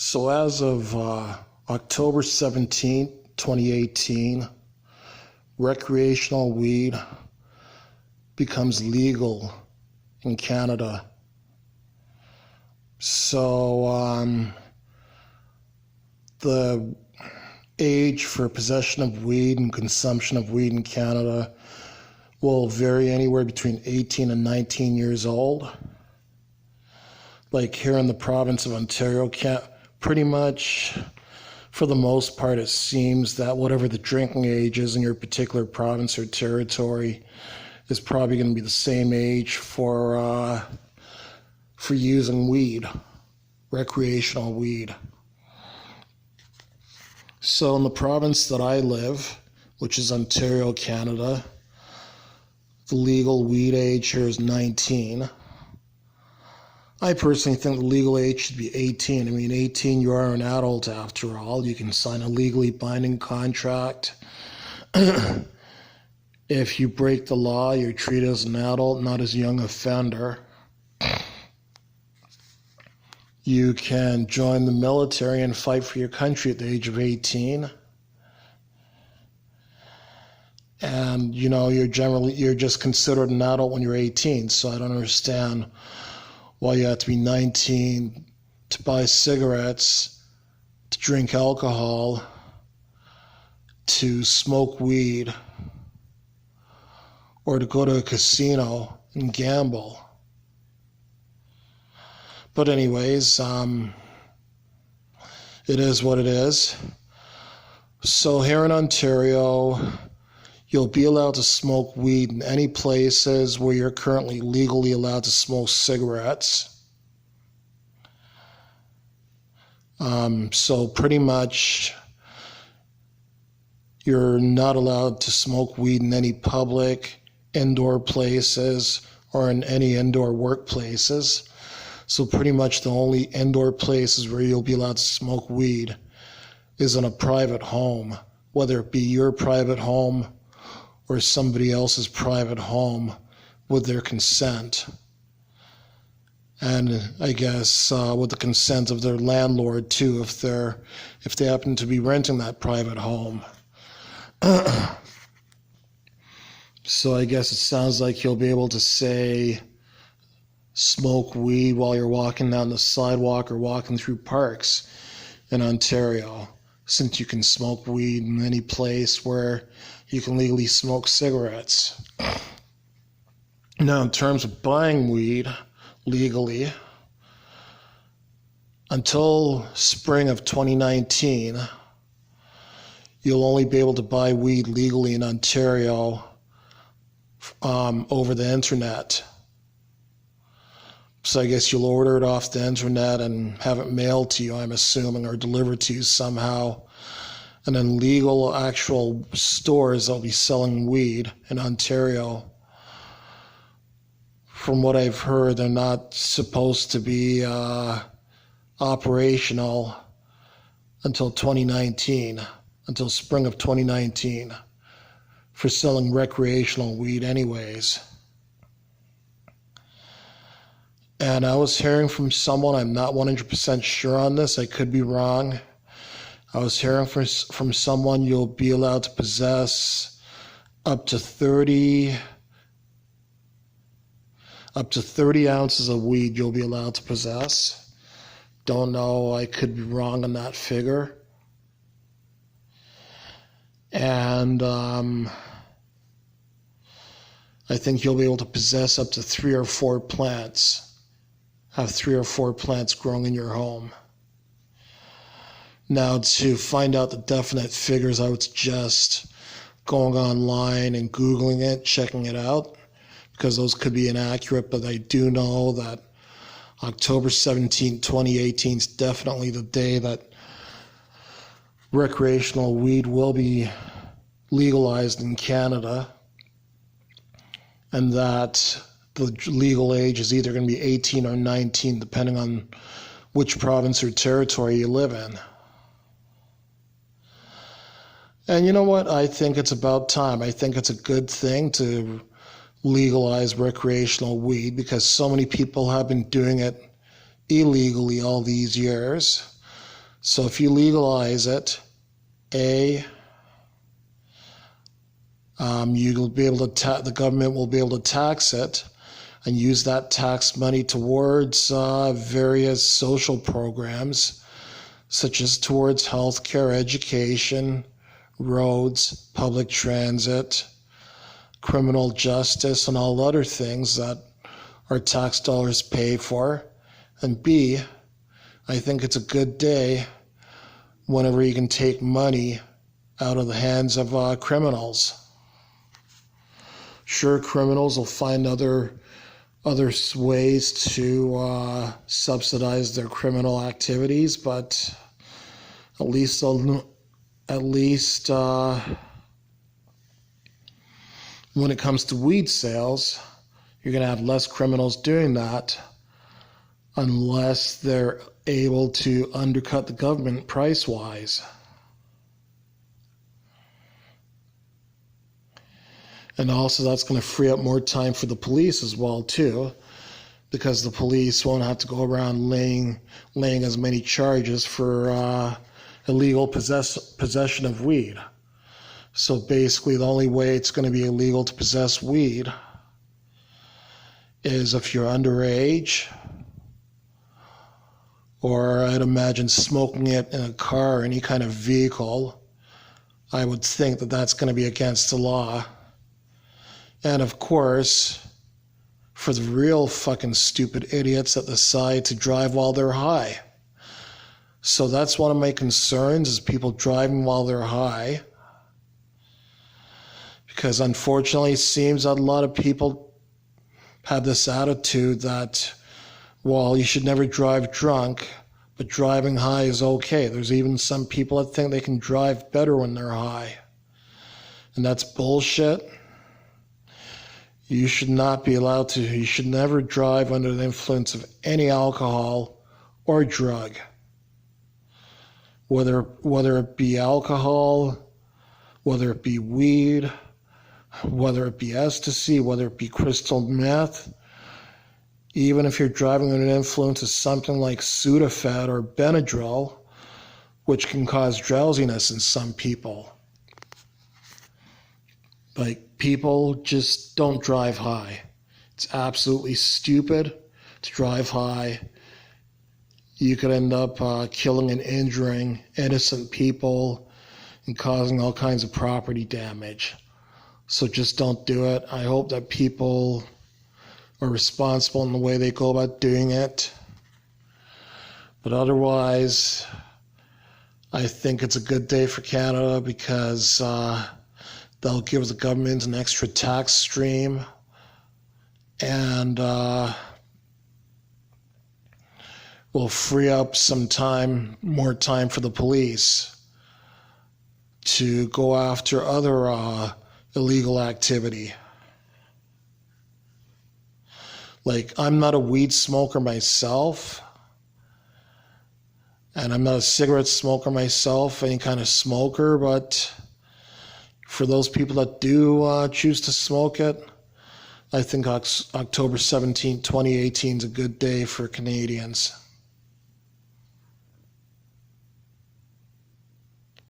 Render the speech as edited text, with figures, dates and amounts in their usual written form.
So as of October 17th, 2018, recreational weed becomes legal in Canada. So the age for possession of weed and consumption of weed in Canada will vary anywhere between 18 and 19 years old. Like here in the province of Ontario, pretty much for the most part, it seems that whatever the drinking age is in your particular province or territory is probably going to be the same age for using weed, recreational weed. So in the province that I live, which is Ontario, Canada, the legal weed age here is 19. I personally think the legal age should be 18. I mean, 18, you are an adult after all. You can sign a legally binding contract. If you break the law, you're treated as an adult, not as a young offender. You can join the military and fight for your country at the age of 18. And, you're just considered an adult when you're 18. So I don't understand why you have to be 19 to buy cigarettes, to drink alcohol, to smoke weed, or to go to a casino and gamble. But anyways, it is what it is. So here in Ontario, you'll be allowed to smoke weed in any places where you're currently legally allowed to smoke cigarettes. So pretty much you're not allowed to smoke weed in any public indoor places or in any indoor workplaces. So pretty much the only indoor places where you'll be allowed to smoke weed is in a private home, whether it be your private home or somebody else's private home with their consent. And I guess with the consent of their landlord too, if they happen to be renting that private home. So I guess it sounds like you'll be able to say smoke weed while you're walking down the sidewalk or walking through parks in Ontario, since you can smoke weed in any place where you can legally smoke cigarettes. Now, in terms of buying weed legally, until spring of 2019, you'll only be able to buy weed legally in Ontario over the internet. So I guess you'll order it off the internet and have it mailed to you, I'm assuming, or delivered to you somehow. And then legal actual stores that'll be selling weed in Ontario, from what I've heard, they're not supposed to be operational until 2019, until spring of 2019, for selling recreational weed anyways. And I was hearing from someone, I'm not 100% sure on this, I could be wrong. I was hearing from someone you'll be allowed to possess up to 30 ounces of weed you'll be allowed to possess. Don't know, I could be wrong on that figure. And I think you'll be able to possess up to 3 or 4 plants. Have 3 or 4 plants growing in your home. Now, to find out the definite figures, I would suggest going online and Googling it, checking it out, because those could be inaccurate, but I do know that October 17, 2018 is definitely the day that recreational weed will be legalized in Canada, and that the legal age is either going to be 18 or 19, depending on which province or territory you live in. And you know what? I think it's about time. I think it's a good thing to legalize recreational weed, because so many people have been doing it illegally all these years. So if you legalize it, you'll be able to the government will be able to tax it and use that tax money towards various social programs, such as towards healthcare, education, roads, public transit, criminal justice, and all other things that our tax dollars pay for. And B, I think it's a good day whenever you can take money out of the hands of criminals. Sure, criminals will find other ways to subsidize their criminal activities, but at least when it comes to weed sales, you're going to have less criminals doing that unless they're able to undercut the government price-wise. And also that's going to free up more time for the police as well, too, because the police won't have to go around laying as many charges for illegal possession of weed. So basically the only way it's going to be illegal to possess weed is if you're underage, or I'd imagine smoking it in a car or any kind of vehicle. I would think that that's going to be against the law. And of course, for the real fucking stupid idiots that decide to drive while they're high. So that's one of my concerns, is people driving while they're high. Because unfortunately it seems that a lot of people have this attitude that, well, you should never drive drunk, but driving high is okay. There's even some people that think they can drive better when they're high. And that's bullshit. You should not be allowed to. You should never drive under the influence of any alcohol or drug. Whether it be alcohol, whether it be weed, whether it be ecstasy, whether it be crystal meth, even if you're driving under the influence of something like Sudafed or Benadryl, which can cause drowsiness in some people. Like, people just don't drive high. It's absolutely stupid to drive high. You could end up killing and injuring innocent people and causing all kinds of property damage. So just don't do it. I hope that people are responsible in the way they go about doing it. But otherwise, I think it's a good day for Canada because they'll give the government an extra tax stream, and will free up more time for the police to go after other illegal activity. Like, I'm not a weed smoker myself, and I'm not a cigarette smoker myself, any kind of smoker, but for those people that do choose to smoke it, I think October 17, 2018 is a good day for Canadians.